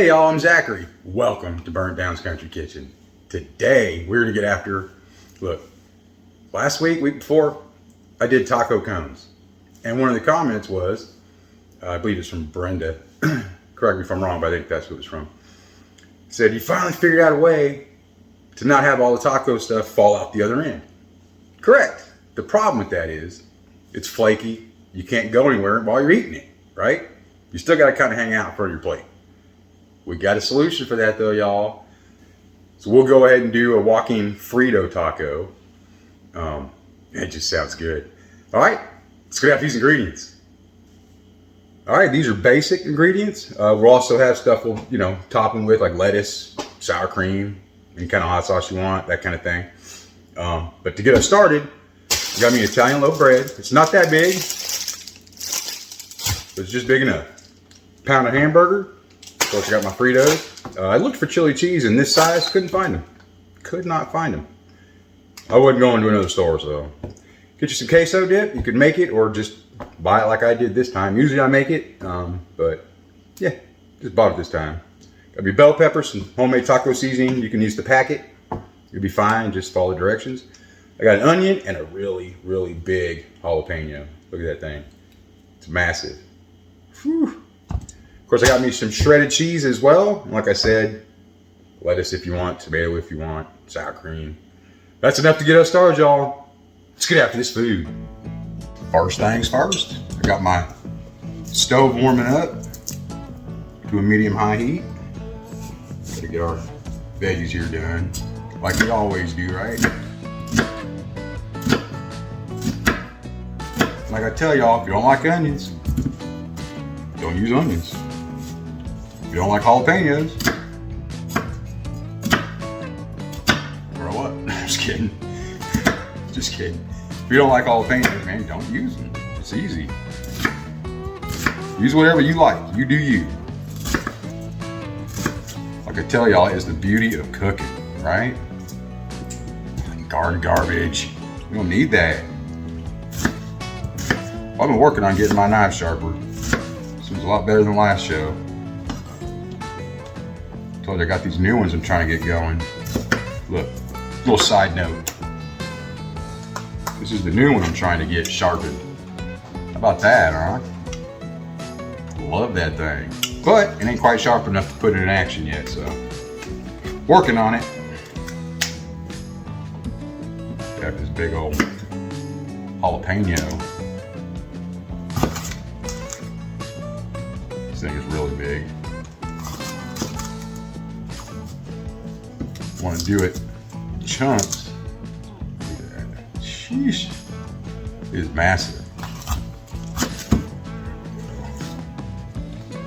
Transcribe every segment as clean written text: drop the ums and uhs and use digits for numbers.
Hey y'all, I'm Zachary. Welcome to Burnt Down's Country Kitchen. Today, we're gonna get after, look, last week before, I did taco cones. And one of the comments was, I believe it's from Brenda, correct me if I'm wrong, but I think that's who it's from. Said, you finally figured out a way to not have all the taco stuff fall out the other end. Correct. The problem with that is, it's flaky. You can't go anywhere while you're eating it, right? You still gotta kind of hang out in front of your plate. We got a solution for that though, y'all. So we'll go ahead and do a walking Frito taco. It just sounds good. All right, let's get out these ingredients. All right, these are basic ingredients. We'll also have stuff we'll, top them with, like lettuce, sour cream, any kind of hot sauce you want, that kind of thing. But to get us started, I got me an Italian loaf bread. It's not that big, but it's just big enough. Pound of hamburger. Of course, I got my Fritos. I looked for chili cheese in this size, couldn't find them. Could not find them. I wasn't going to another store, so. Get you some queso dip. You could make it or just buy it like I did this time. Usually I make it, but yeah, just bought it this time. Got your bell peppers, some homemade taco seasoning. You can use the packet. You'll be fine, just follow the directions. I got an onion and a really, really big jalapeno. Look at that thing. It's massive. Whew. Of course, I got me some shredded cheese as well. And like I said, lettuce if you want, tomato if you want, sour cream. That's enough to get us started, y'all. Let's get after this food. First things first, I got my stove warming up to a medium-high heat. Gotta get our veggies here done, like we always do, right? Like I tell y'all, if you don't like onions, don't use onions. If you don't like jalapenos, grow up. Just kidding. Just kidding. If you don't like jalapenos, man, don't use them. It's easy. Use whatever you like. You do you. Like I tell y'all, it's the beauty of cooking, right? Garden garbage. You don't need that. I've been working on getting my knife sharper. This was a lot better than last show. Told you I got these new ones I'm trying to get going. Look, little side note. This is the new one I'm trying to get sharpened. How about that, huh? Love that thing. But it ain't quite sharp enough to put it in action yet, so. Working on it. Got this big old jalapeno. This thing is really big. Want to do it in chunks. Look at that. Sheesh. It is massive.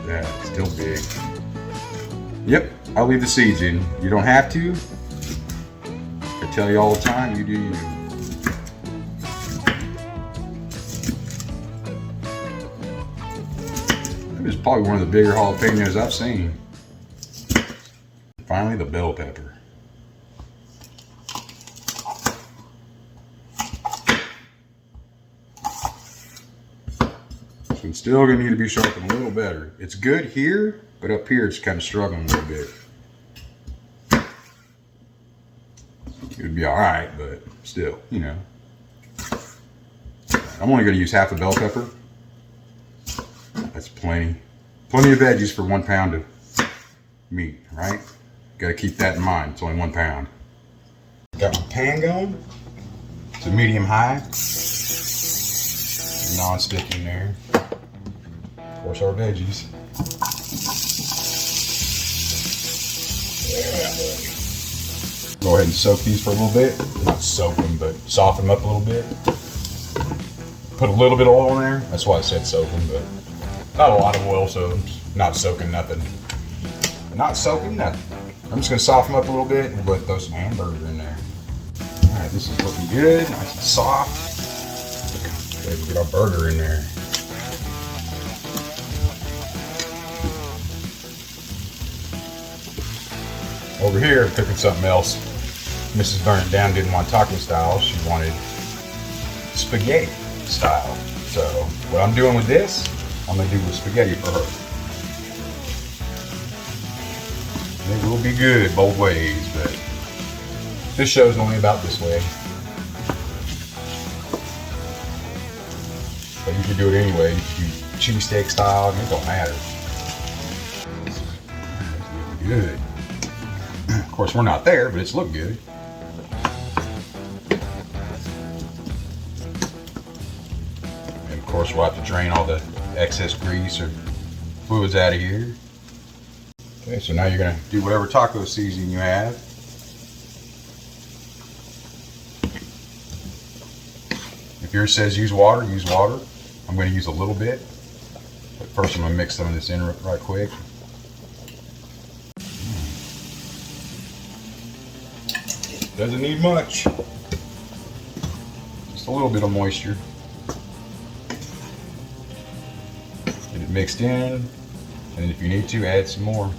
Yeah, it's still big. Yep, I'll leave the seeds in. You don't have to. I tell you all the time, you do you. That is probably one of the bigger jalapenos I've seen. Finally, the bell pepper. So it's still gonna need to be sharpened a little better. It's good here, but up here it's kind of struggling a little bit. It would be all right, but still, I'm only gonna use half a bell pepper. That's plenty. Plenty of veggies for 1 pound of meat, right? Gotta keep that in mind. It's only 1 pound. Got my pan going. It's a medium high. Non-stick in there. Of course, our veggies. Yeah. Go ahead and soak these for a little bit. Not soak them, but soften them up a little bit. Put a little bit of oil in there. That's why I said soak them, but not a lot of oil, so I'm not soaking nothing. Not soaking nothing. I'm just gonna soften them up a little bit and we'll throw some hamburger in there. All right, this is looking good, nice and soft. Let's get our burger in there. Over here, I'm cooking something else. Mrs. Burnt Down didn't want taco style, she wanted spaghetti style. So what I'm doing with this, I'm gonna do with spaghetti for her. It will be good both ways, but this show's only about this way. But you can do it anyway. You can do cheesesteak style, and it don't matter. It's looking good. Of course, we're not there, but it's looked good. And of course, we'll have to drain all the excess grease or fluids out of here. Okay, so now you're gonna do whatever taco seasoning you have. If yours says use water, use water. I'm gonna use a little bit, but first I'm gonna mix some of this in right quick. Doesn't need much. Just a little bit of moisture. Get it mixed in, and if you need to, add some more.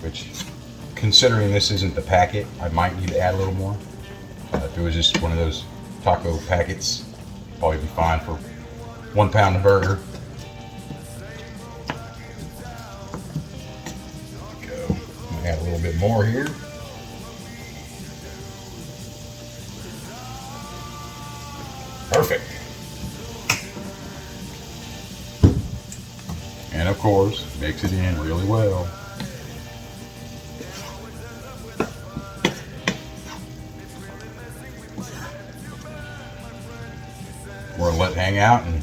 Which, considering this isn't the packet, I might need to add a little more. If it was just one of those taco packets, probably be fine for 1 pound of burger. There we go. I'm gonna add a little bit more here. Perfect. And of course, mix it in really well. We're gonna let it hang out and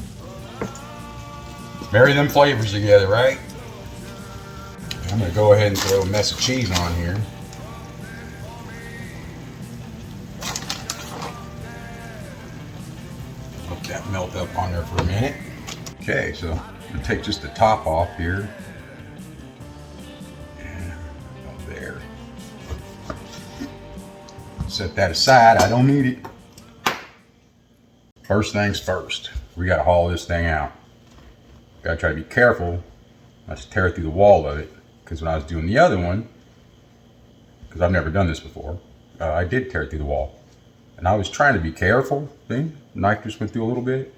marry them flavors together, right? I'm gonna go ahead and throw a mess of cheese on here. Let that melt up on there for a minute. Okay, so I'm gonna take just the top off here. And up there. Set that aside, I don't need it. First things first, we gotta haul this thing out. Gotta try to be careful not to tear through the wall of it, because when I was doing the other one, because I've never done this before, I did tear through the wall. And I was trying to be careful, see? The knife just went through a little bit.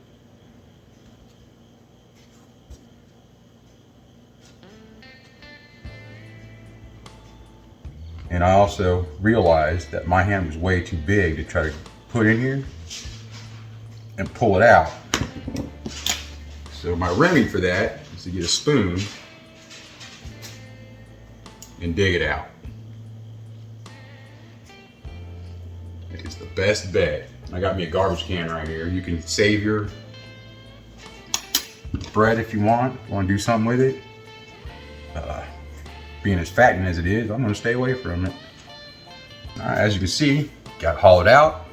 And I also realized that my hand was way too big to try to put in here and pull it out. So my remedy for that is to get a spoon and dig it out. It is the best bet. I got me a garbage can right here. You can save your bread if you want. If you want to do something with it. Being as fattening as it is, I'm gonna stay away from it. All right, as you can see, got hollowed out.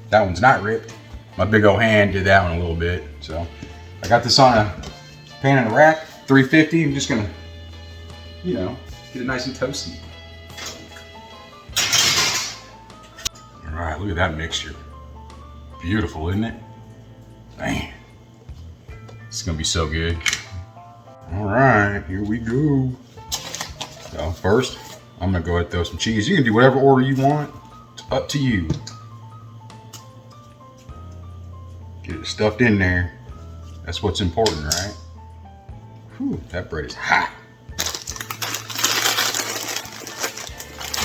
That one's not ripped. My big old hand did that one a little bit. So I got this on a pan in a rack, 350. I'm just gonna, you know, get it nice and toasty. All right, look at that mixture. Beautiful, isn't it? Man, it's gonna be so good. All right, here we go. So first, I'm gonna go ahead and throw some cheese. You can do whatever order you want. It's up to you. Get it stuffed in there. That's what's important, right? Whew, that bread is hot.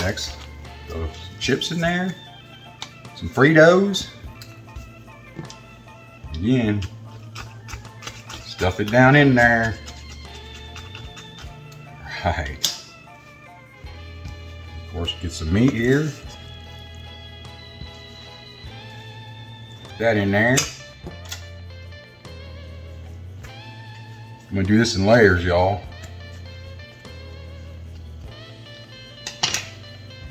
Next, throw some chips in there. Some Fritos. Again, stuff it down in there. Right. Of course, get some meat here. Put that in there. I'm gonna do this in layers, y'all.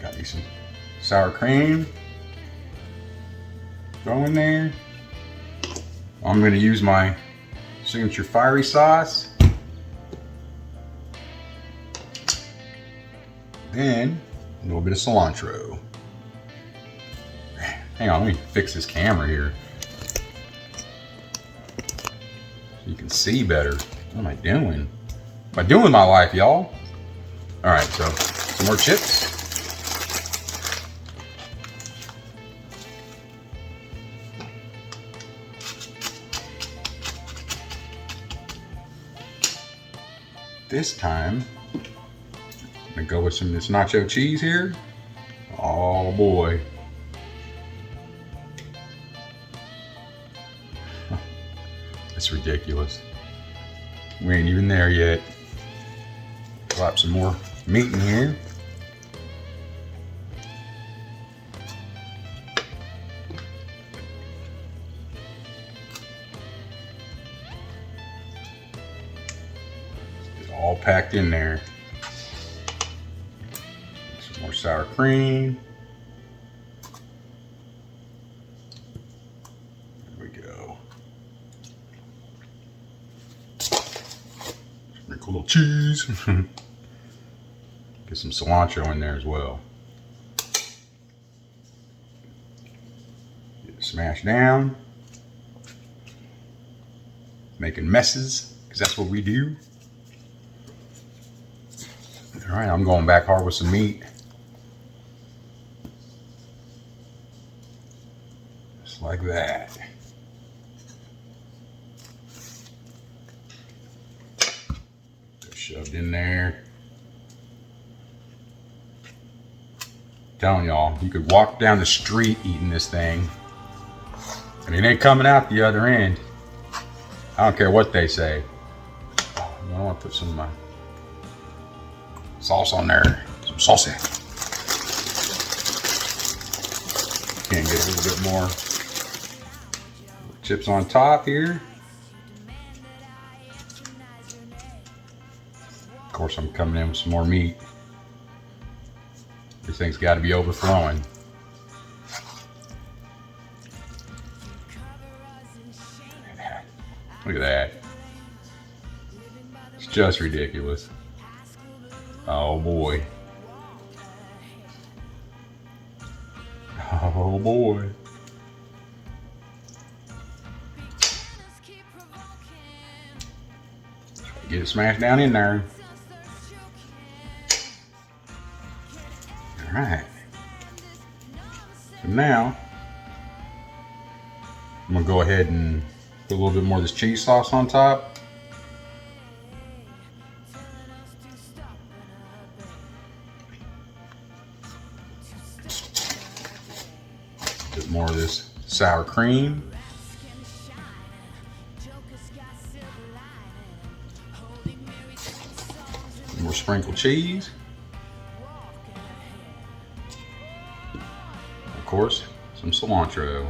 Got me some sour cream. Go in there. I'm gonna use my signature fiery sauce. Then a little bit of cilantro. Hang on, let me fix this camera here so you can see better. What am I doing? What am I doing with my life, y'all? All right, so some more chips. This time, I'm gonna go with some of this nacho cheese here. Oh boy. It's ridiculous. We ain't even there yet. Drop some more meat in here. It's all packed in there. Some more sour cream. There we go. Sprinkle a little cheese. Get some cilantro in there as well. Get it smashed down. Making messes, because that's what we do. All right, I'm going back hard with some meat. Just like that. Just shoved in there. Telling y'all, you could walk down the street eating this thing and it ain't coming out the other end. I don't care what they say. I want to put some sauce on there. Some sauce. Can get a little bit more chips on top here. Of course, I'm coming in with some more meat. This thing's got to be overflowing. Look at that. It's just ridiculous. Oh boy. Oh boy. Get it smashed down in there. All right. So now, I'm gonna go ahead and put a little bit more of this cheese sauce on top. A bit more of this sour cream. More sprinkled cheese. Of course, some cilantro.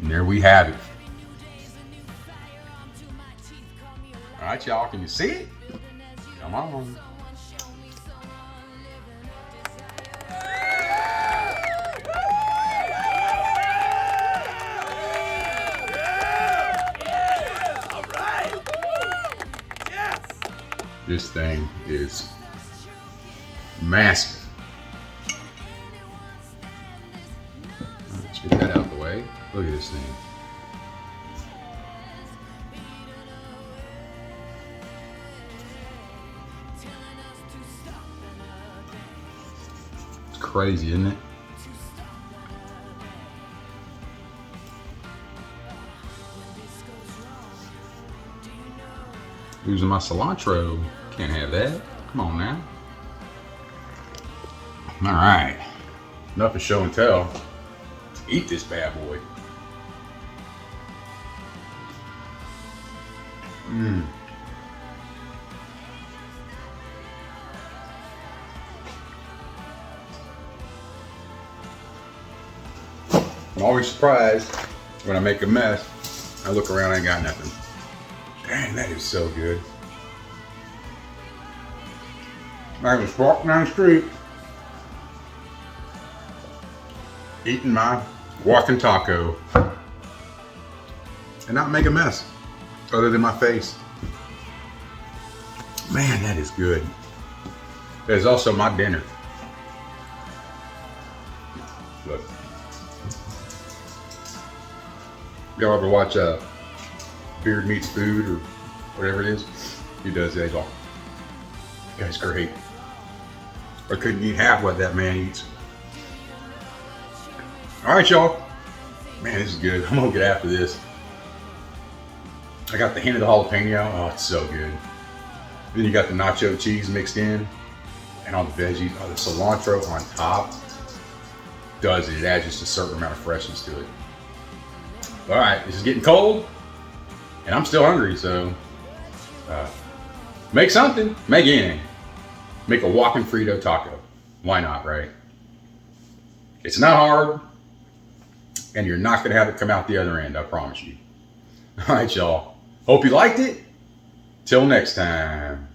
And there we have it. All right, y'all, can you see it? Come on. This thing is massive. Let's get that out of the way. Look at this thing. It's crazy, isn't it? Losing my cilantro. Can't have that. Come on now. All right. Enough of show and tell. Eat this bad boy. I'm always surprised when I make a mess. I look around, I ain't got nothing. Dang, that is so good. I was walking down the street, eating my walking taco, and not make a mess, other than my face. Man, that is good. That is also my dinner. Look. Y'all ever watch Beard Meets Food or whatever it is? He does that. He's all, that guy's great. I couldn't eat half what that man eats. All right, y'all. Man, this is good. I'm gonna get after this. I got the hint of the jalapeno. Oh, it's so good. Then you got the nacho cheese mixed in. and all the veggies, all the cilantro on top does it. It adds just a certain amount of freshness to it. All right, this is getting cold, and I'm still hungry, so make something. Make anything. Make a walking Frito taco. Why not, right? It's not hard, and you're not going to have it come out the other end, I promise you. All right, y'all. Hope you liked it. Till next time.